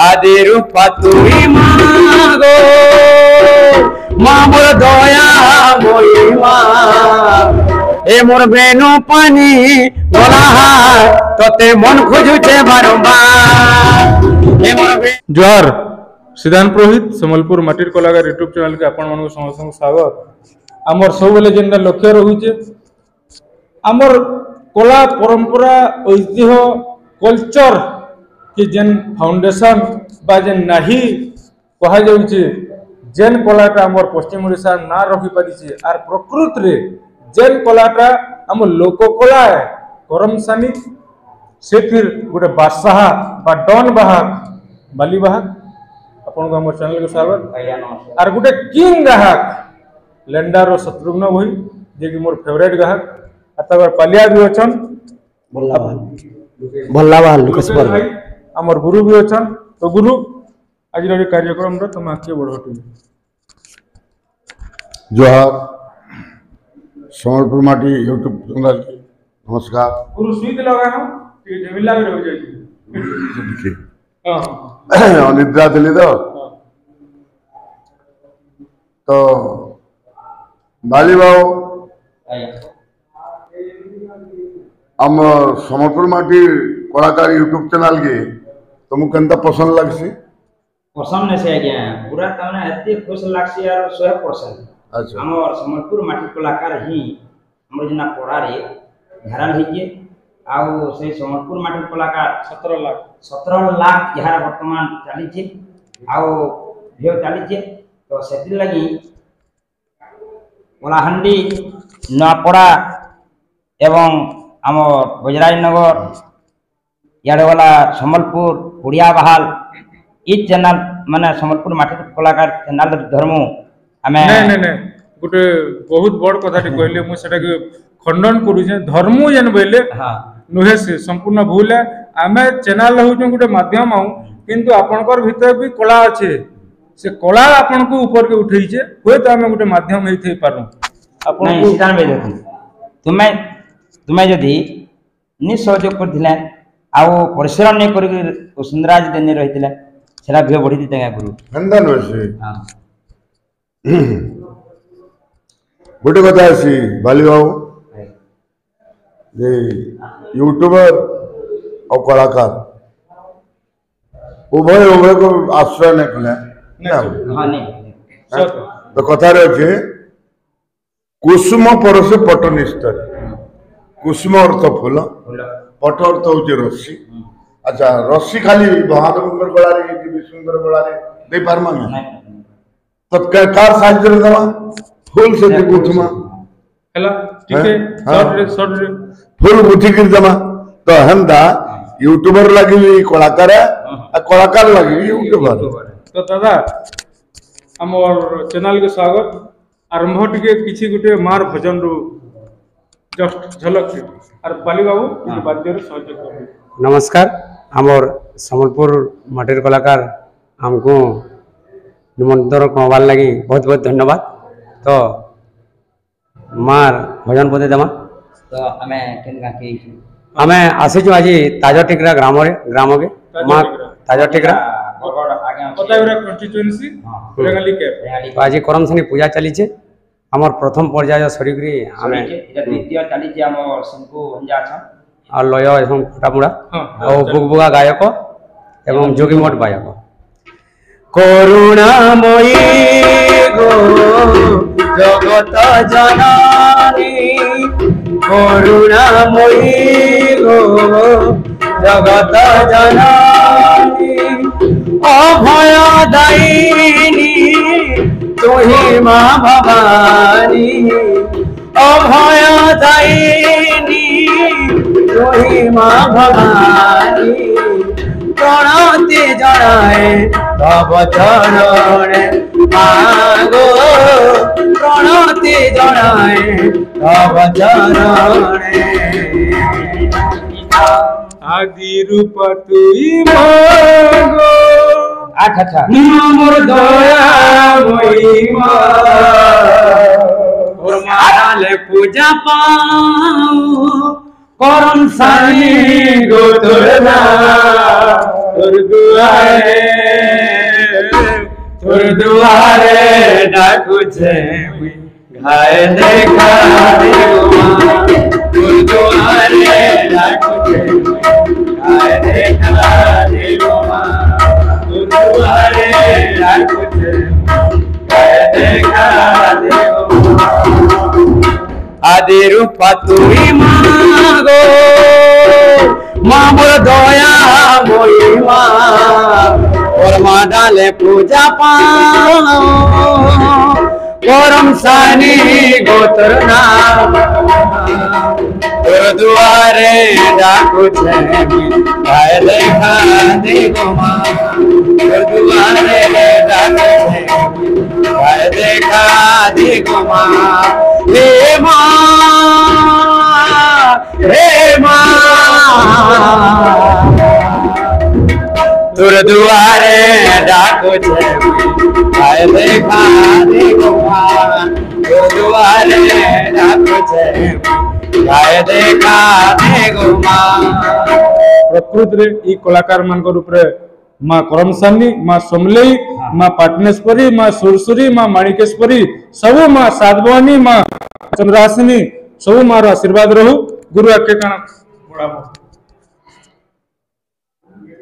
आदि रूप तुई मागो माँ मोर दया मोई माँ ए मोर बेनु पानी गला तोते मन खोजुचे बारंबार जोहार सिद्धांत पुरोहित सम्बलपुर माटिर कलाकार यूट्यूब चैनल के आपण मन समस्त स्वागत आमर सब बेले जेनटा लक्ष्य रहुचे आमर कला परंपरा ऐतिह्य कल्चर कि जेन फाउंडेशन बा जेन नाही कहा जाउचे जेन कलाटा आमर पश्चिम ओडिशा ना रखि पारिছে आर प्रकृत रे जेन कलाटा आम लोक कला करमसानी से फिर गोटे बादशाह बा डन बाहक बाली बाहक अपन को हमर चैनल के स्वागत आर गोटे किंग गाहक लेंडार और शत्रुघ्न भाई जे कि मोर फेवरेट गाहक अतवर पालिया भी अछन भल्लावाल लुकेश्वर भाई हमर गुरु भी अछन तो गुरु आज रे कार्यक्रम रो तुम आके बढ़ोटी जोहार सम्बलपुर माटी यूट्यूब चैनल नमस्कार गुरु स्वीट लगा हम कि जमिला भी हो जाई देखिए हां निद्रा दिली तो बाली बाबू आम सम्बलपुर माटी कलाकार यूट्यूब चैनल के तुमको केनता पसंद लगसी पसंद नहीं से आज्ञा पूरा तमने एते खुश लागसी यार 100%। अच्छा हमर सम्बलपुर माटी कलाकार ही हमर जना पड़ा रे धारण हेजे आउ से सम्बलपुर माटी कलाकार 17 लाख यार वर्तमान चली छी आउ भेव चली छी तो सेति लगी कोलाहंडी नपड़ा एवं हमर गुजरात नगर याडे वाला सम्बलपुर उड़िया बहाल ई चैनल माने सम्बलपुर माटी कलाकार चैनल धर्म हमें नहीं गोटे बहुत बड़ कथाटी कहले मु सेटा के खंडन करू जे धर्म जन बोले हां नुहे से संपूर्ण भूल है आमे चैनल हो गोटे माध्यम आउ किंतु आपनकर भीतर भी कला अच्छे से कला आपन को ऊपर के उठै छे होय त आमे गोटे माध्यम हेइ थई पारू आपन को सिद्धांत भाई देखो तुम्हें जदि निसहयोग करथिले आउ परिश्रम नहीं कर सुंदराज देने रहिथिले सेरा भी बढ़ी दिते गुरु नंदन वैसे हां गोटे कथा आसी बाली बाबू जे यूट्यूबर और कलाकार उभय उभय को आश्रय नहीं कले हां नहीं तो कथा रखे कुसुम परसे पट निस्तर कुसुम अर्थ फूल पट अर्थ होचे रस्सी अच्छा रस्सी खाली महादेव गला रे कि सुंदर गला रे दे पारमा तो कार साइज रे दवा फूल से गुथमा हला ठीक है शॉर्ट रे फूल गुथी कर दमा तो हमदा यूट्यूबर लगी कलाकार कलाकार लगी यूट्यूबर तो दादा हमर चैनल के स्वागत आरंभ टिके किछि गुटे मार भजन रो जस्ट झलक और बाली बाबू बाद्य रे सहयोग कर नमस्कार हमर सम्बलपुर माटिर कलाकार हमको निमंत्रण करवार लगी बहुत बहुत धन्यवाद तो मार भजन बोले दमा तो हमें केनगा के हमें आसीचु आज ताजा टिकरा ग्राम के माँ ताजा टिकरा गड़बड़ आगे पतावरा कॉन्स्टिट्यूएंसी रेगाली के आज करम सानी पूजा चली छे हमर प्रथम पर्याय सरीगरी हमें द्वितीय चली जे हमर संको हंजा छ और लय एवं फटामुड़ा और बुगबुगा गायक एवं जोगीमठ गायक करुणामयी गो जगत जननी करुणामयी गो जगत जननी अभय दायिनी तुही माँ भवानी अभय दायिनी तुही माँ भवानी प्रणति जनाए तब चरण मागो प्रणति जनाए तब चरण आदि रूप तुई मागो अच्छा मोर दया महिमा और माले पूजा पाऊं करम सानी गोतुरना तोर दुआरे डाकुछे घाय देखा देवा तोर दुआरे डाकुछे घाय देखा देवा तोर दुआरे डाकुछे घाय देखा देवा आदि रूपा तुई मागो माँ मोर दया मोई माँ और माँ डाले पूजा पाओ करम सानी गोत्र नाम तोर दुआरे डाकुछे घाय देखा देगो माँ तोर दुआरे डाकुछे घाय देखा देगो माँ हे माँ तोर दुआरे डाकुछे घाय देखा देगो माँ तोर दुआरे डाकुछे घाय देखा देगो माँ प्रकृत रे ई कलाकार मान रूप माँ करमसानी माँ समलेई माँ पाटनेश्वरी माँ सुरसुरी माँ माणिकेश्वरी सब माँ साधवानी माँ चंद्रासिनी सब माँ आशीर्वाद रहू गुरु आके काना बढ़ाबो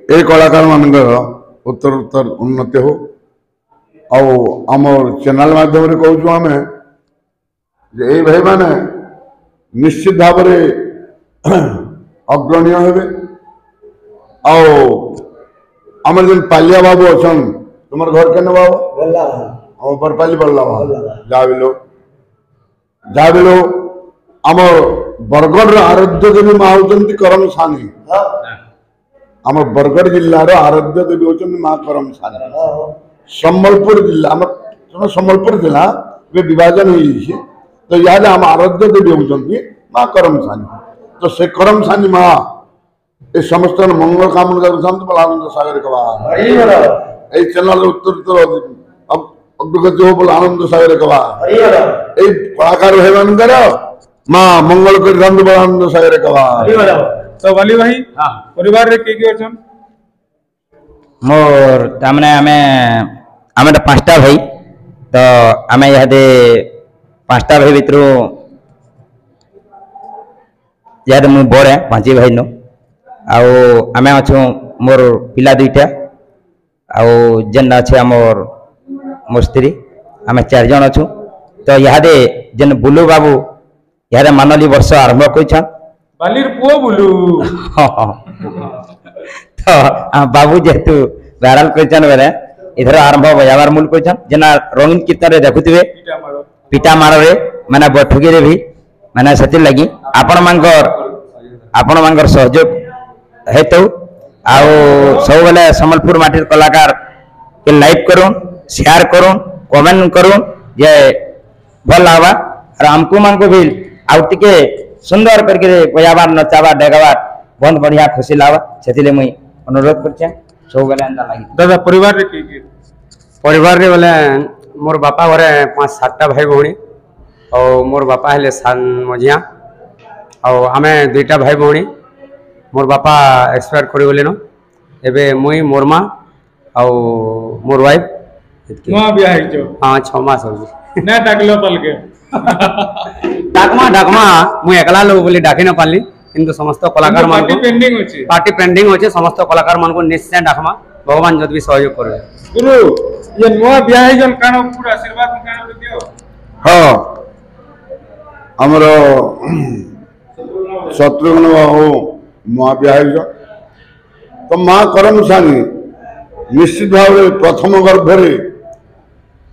ए कलाकार मानकर उत्तर उत्तर उन्नति हो आउ आम चैनल माध्यम रे कहूँ आम ये भाई माने निश्चित भाव अग्रणीय हेबे आउ आमर जन पालिया बाबू अछन तुमर घर केने बाबू बल्ला हम बरपाली बल्ला जाबिलो आमर बरगढ़ आराध्य देवी माँ होचंती करम सानी आम बरगढ़ जिल्लार आराध्य देवी होचंती माँ करम सानी सम्बलपुर जिला आम सम्बलपुर जिला वे विभाजन हो तो याद आम आराध्य देवी होचंती माँ करम सानी तो से करम सानी माँ ये समस्त मंगल कामना करूँ आनंद सागर कवा चैनल उत्तर उत्तर अग्रगति हो बोल आनंद सागर कवा कलाकार भाई मानकर माँ मंगल कर आनंद सागर कवा तो वाली भाई परिवार रे के अछन मोर तामने आमे तो पांचटा भाई तो आमे यहादे पांचटा भाई भितरु यहादे मु बड़ है पांची भाई नो आउ आमे अछु मोर पिला दुईटा आउ जेन अच्छे मोर स्त्री आमे 4 जन अछु तो यहादे जेन बुलू बाबू यहादे मानली वर्ष आरंभ कइछन बालीर पुओ बुलू तो बाबू जेतु वायरल कइछन बेले इधर आरंभ बजावार मूल कइछन जेना रंगीन कीर्तन रे देखुथिबे पिटा मारो रे माने बठुगी रे भी माने सती लगी आपण मांगर सहयोग हेतु आउ सब बेले संबलपुर माटीर कलाकार के लाइक करूँ शेयर करूँ कमेंट करूँ जे भल लागबा और हमको मान को भी आउ टिके सुंदर करके बजाबार नचाबार डेगाबार बहुत बढ़िया खुशी लागबा सेतिले मुई अनुरोध करछे सब बेले अंदा लागी दादा परिवार रे के परिवार रे बोले मोर बापा घरे 5-7टा भाई भौणी और मोर बापा हेले सान मझिया और आमे 2टा भाई भौणी मोर बापा एक्सपायर कर गले न एबे मुई मोर माँ और मोर वाइफ नुआ बियाह हिजो हाँ 6 मास हो ना डाकलो पल के डाकमा मुई एकला लोग बोली डाकी न पाली किंतु समस्त कलाकार मान पार्टी पेंडिंग होचे समस्त कलाकार मान को निश्चय डाकमा भगवान जद भी सहयोग करे गुरु ये नुआ बियाह हिजन कानो पूरा आशीर्वाद कानो दियो हाँ हमरो शत्रुघ्न बाबू माँ ब्याह तो माँ करम सानी निश्चित भाव प्रथम गर्भरे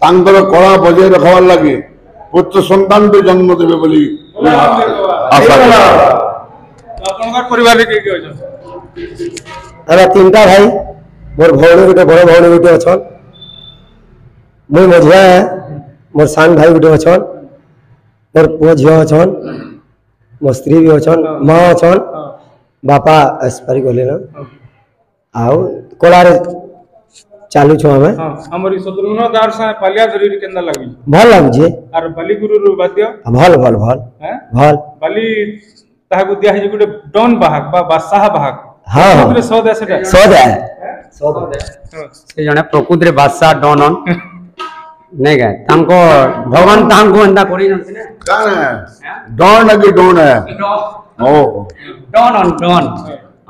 तांकर कला बजाय रखबार लगे पुत्र संतान भी जन्म देवे बोली आशा परिवार रे के अछन अरे 3टा भाई मोर भौणी गोटे बड़ भौणी गोटे अछन मुई मझिया है मोर सान भाई गोटे अछन मोर पुओ झियो अछन मोर स्त्री भी अछन माँ अछन बापा एक्सपायरी गले ना आउ कोला रे चालू छ हमें हमर शत्रुघ्न दार सा पालिया धरी केंदा लागी भल लागु जे आर बाली गुरु वाद्य भल भल भल हैं भल बाली ताहा गुदिया है गुटे डॉन बाहक बा बादशाह बाहक हां गुटे सौदा सेटा सौदा से जने प्रकृति रे बादशाह डॉन नहीं गए तांको भगवान तांको एंदा करी नथि ने कौन है डॉन है कि डॉन है ओ डॉन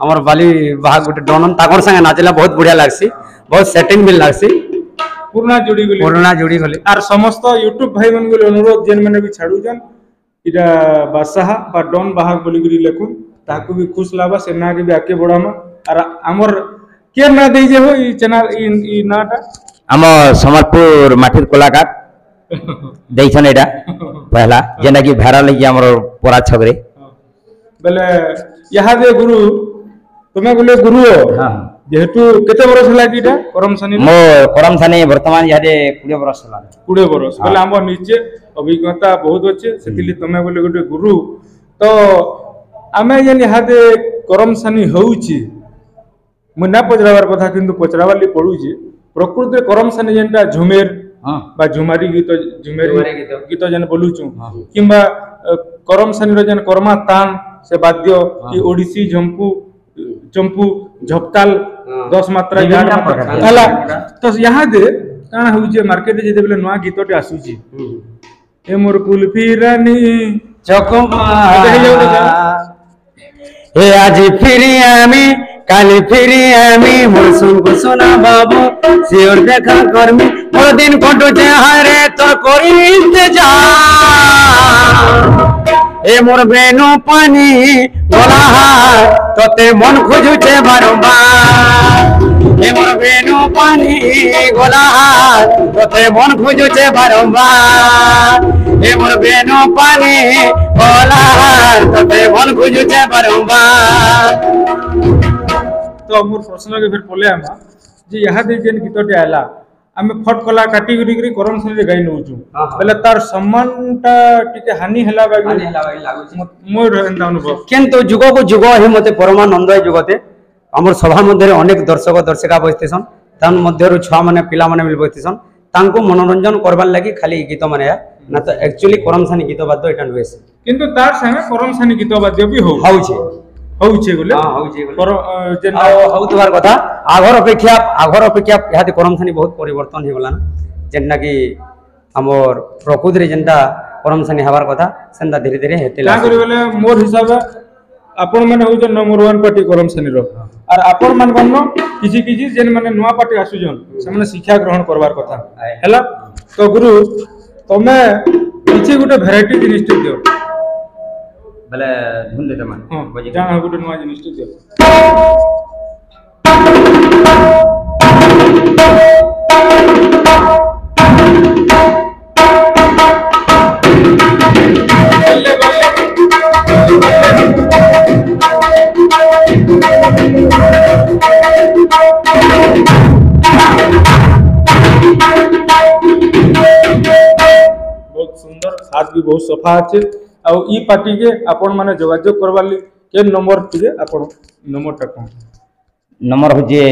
हमर बाली भाग गुटे डॉन ताकर संगे नाचला बहुत बढ़िया लागसी बहुत सेटिंग भी लागसी पुराना जोड़ी गली आर समस्त यूट्यूब भाई मन को अनुरोध जेन मैंने भी छाड़ू जन इरा बादशाह बा डॉन बाहाग बोली करी लेकुन ताकू भी खुश लाबा से ना के भी आके बढ़ामा आर हमर के ना दे जे हो ई चैनल ई नाटा आम सम्बलपुर माटिर कलाकार देइछन एटा पहला जेना कि भाइराल है हमर पोरा छगरे बेले यहाँ दे गुरु तुम्हें बोले गुरु हां जेहेतु केते बरस हला किटा करम सनी मो करम सनी वर्तमान यादे 20 बरस हला 20 बरस बेले हमर नीचे अभिज्ञता बहुत अच्छे सेतिली तुम्हें बोले गोटे गुरु तो आमे जेन यहाँ दे करम सनी होउची मु ना पचरावार कथा किंतु पचरावाली पडुची प्रकृति करम सनी जेनटा झुमेर बा झुमारी गीत जेन बोलुचु किंबा करम सनी रो जेन कर्मा तान से वाद्य कि ओडिसी चंपू झपताल 10 मात्रा 11 मात्रा हला तो यहाँ दे काना होउचे मार्केट जे देबले नवा गीतटे आसुची ए मोर कुल्फी रानी चकमा ए आज फिरी आमी काली फिरी आमी मोर सुनको सोना बाबू सिर देखा करमी मोर दिन कटुचे हारे तोर करी इंतजार ए मोर बेनु पानी गला तोते मन खोजुचे बारंबार ए मोर बेनु पानी गला तोते मन खोजुचे बारंबार ए मोर बेनु पानी गला तोते मन खोजुचे बारंबार तो मोर प्रश्न के फिर बोले आमा जे यहाँ दे जेन गीतटे आला आमे फट कला काटी करी करम सनी गाई नउचु बेले तार सम्मानटा टिके हानि हला बागी लागुची मोर एंदा अनुभव किंतु जुग को जुग ही मते परमानंद जुगते हमर सभा मध्य अनेक दर्शक दर्शिका बसतेसन तान मध्य छुआ माने पिला माने मिल बसतेसन तांको मनोरंजन करबार लागि खाली गीत माने ना तो एक्चुअली करम सनी गीत वाद्य एटा नवेस किंतु तार संगे करम सनी गीत वाद्य भी होउछे बोले हां होउछे पर जेन होतबार कथा आघर अपेक्षा याते करम सनी बहुत परिवर्तन हे गला जेन्ना कि हमर प्रकृति रे जेंता करम सनी हबार कथा सेंदा धीरे धीरे हेते का करी बोले मोर हिसाब आपण माने हो जे नंबर 1 पार्टी करम सनी रो और आपण मान गनो किछि जेन माने नुवा पार्टी आसु जन से माने शिक्षा ग्रहण करबार कथा हैला तो गुरु तमे किछि गुटे वैरायटी जिनिस दियो बेले धुन देते मान हां जा गुटे नुवा जिनिस दियो बहुत सुंदर हाथ भी बहुत सफा अच्छे आ ई पार्टी के आपण माने जोगाजोग करवाली के नंबर टिके आपण नंबर टा कोन नंबर हो जे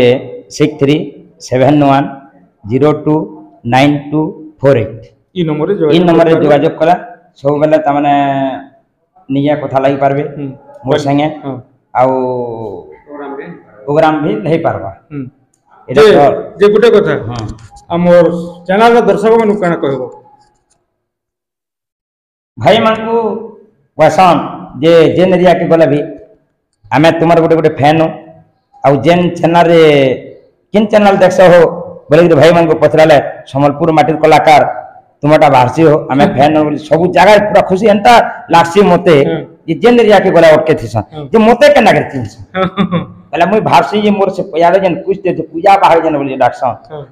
6371029248 ई नंबर रे जोगाजोग कला सब बेले त माने निया कथा लागि पारबे मोर संगे आउ प्रोग्राम भी नहीं पारबा जे गुटे कथा हमर चैनल रा दर्शक मानु काना कहबो भाई मान को वसन जे जेन एरिया के गले भी हमें तुम्हारे गोटे गोटे फैन हो आ जेन चैनल रे किन चैनल देखसो हो बोले भाई मान को पचराले सम्बलपुर माटिर कलाकार तुमटा भारसी हो हमें फैन हो सब जगह पूरा खुशी एंता लागसी मते जे जेन एरिया के गला अटके थिसन जे मते केना कर चिन्स पहले मुई भारसी जे मोर से पयाले जन पूछते जे पूजा बाहर जन बोली डाकसन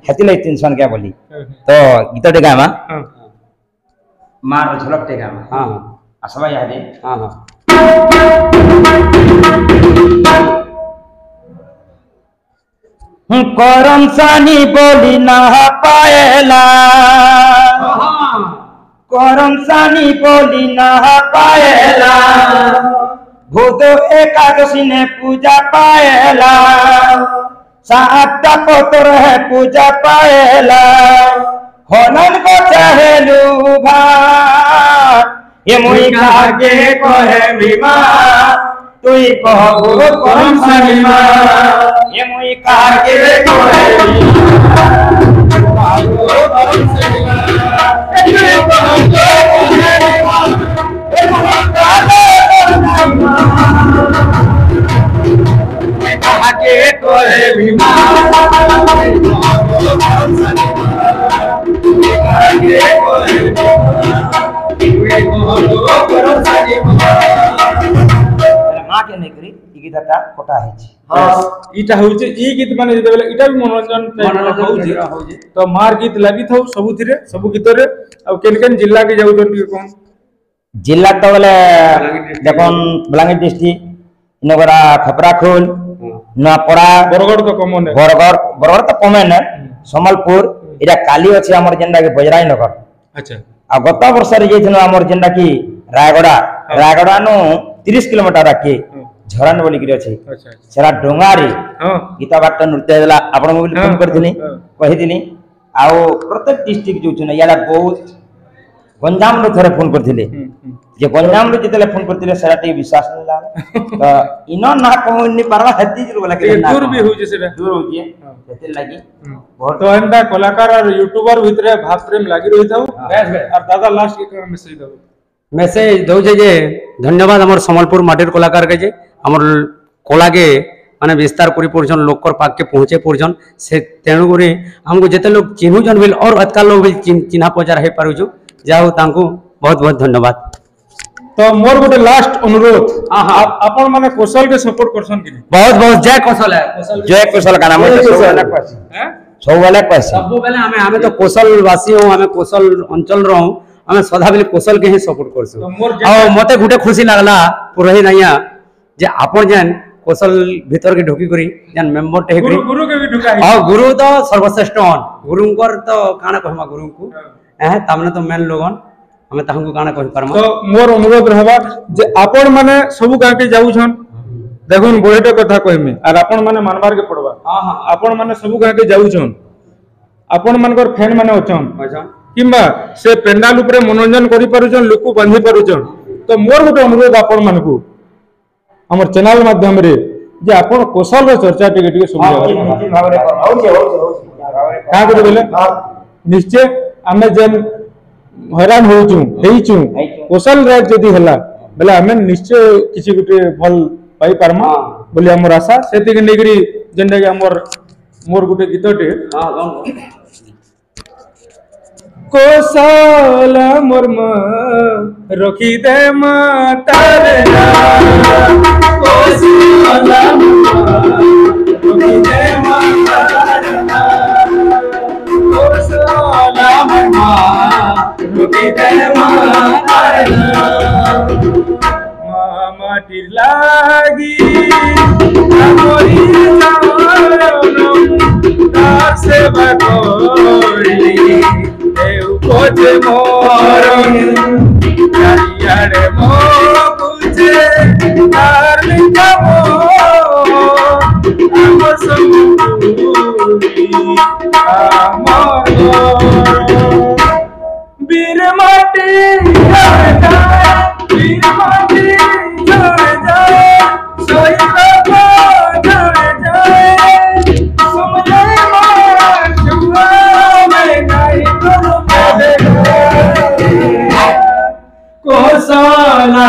हेतिले टेंशन क्या बोली तो गीत देगा मा मार झलक देगा हां असबा याद है हां करम सानी बोली ना पाएला करम सानी बोली ना पाएला भूत एकादशी ने पूजा पाएला सात पतर है पूजा पाएला हनन को चाहेलू भा ये मुई खाके कहे बीमा तुई कहबो करम सनिमा ये मुई काके कोहेबी कहबो करम सनिमा ये कहबो कोहेबी ए मुई काके काके कोहेबी मा कहबो करम सनिमा काके कोहेबी तुई कहबो करम सनिमा मां के नहीं करी ई गीतटा कोटा है छी हां इटा होउचे ई गीत माने जते बेले इटा भी मनोरंजन होउचे तो मार गीत लागि थौ सबुथिरे सब गीत रे अब केन केन जिल्ला के जाउ जंती कोन जिल्ला तो बोले देखन बलांगीर डिस्ट्रिक्ट नगरा खपराखोल नापरा बरगड़ तो कमन है बरगड़ तो कमन है संबलपुर इरा काली अछि हमर जेंडा के बजराई नगर अच्छा आ गत वर्ष रे जेथन हमर जेंडा की रायगड़ा नु 30 किलोमीटर आके झरन बोली गिरे अछि अच्छा सेरा डोंगारी हां गीता बाट नृत्य देला आपण मोबाइल फोन करथिनी कहिदिनी आउ प्रत्येक डिस्ट्रिक्ट जो छन याला बहुत गंजाम नु थरे फोन करथिले जे गंजाम नु जेतेले फोन करथिले सेरा टे विश्वास नै लाग त इनो ना कहनि परवा हत्ती जर बोला के दूर भी होजे सेरा दूर होजे जेते लागि बहुत तो एंदा कलाकार और यूट्यूबर भितरे भाव प्रेम लागि रहि थाउ और दादा लास्ट के मैसेज दो मेसेज दौचे जे धन्यवाद हमर संबलपुर माटिर कलाकार के जे हमर कला के माने विस्तार करी पड़छन लोकर पाक के पहुंचे पड़छन से तेणु करी हमको जेते लोग चिन्हु जन बिल और अतका लोग भी चिन्हा पचार हे पारुछु जाऊ तांको बहुत बहुत धन्यवाद। तो मोर गोटे लास्ट अनुरोध आपण माने कौशल के सपोर्ट करछन कि बहुत बहुत जय कौशल है जय कौशल का नाम है सब वाला पैसे सब बेले हमें तो कौशल वासी हो हमें कौशल अंचल रहू हमें सदा बेले कौशल के ही सपोर्ट करसु और मते गुटे खुशी लागला पुरही नैया जे आपण जन कौशल भीतर के ढोकी करी जन मेंबर टे गुरु के भी ढुका हां गुरु तो सर्वश्रेष्ठ हन गुरुंकर तो काना कहमा गुरु को तामने तो मेन लोगन हमें ताहु काना कहि परमा तो मोर अनुरोध रहबा जे आपण माने सब गां के जाउ छन देखुन बोहेटे कथा कहमे और आपण माने मानबार के पड़बा हां आपण माने सब गां के जाउ छन आपण मानकर फैन माने अछन किंबा से पेंडाल ऊपर मनोरंजन करि पारुछन लोक बांधी पारुछन तो मोर गोटे अनुरोध आपण मानकू हमर चैनल माध्यम रे जे आपण कौशल रो चर्चा टिके सुन का को बोले निश्चय हमें जन हैरान होचू हेचू कौशल रे जदी हला बेले हमें निश्चय किछि गुटे भल पाई परमा बोली हमर आशा सेति के नेगरी जंडा के हमर मोर गुटे गीतटे कौशल मोर रखी दे मातार कौशल रखी दे मातार कौशल रखी दे मातार माटिर लागी हमरी तार सेवा करली खोजे मोरन यारे मो कुजे तार लिखा मो हमर संगुरी हमर वीर माटी जाए वीर माटी जाए सोई बाबा जाए सुमले मार जुआ में नहीं करो कौशल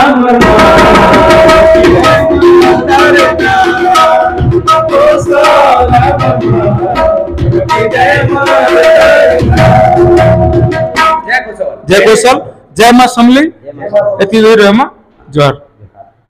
जय कौशल जय मां समली एति जोर मां जोर।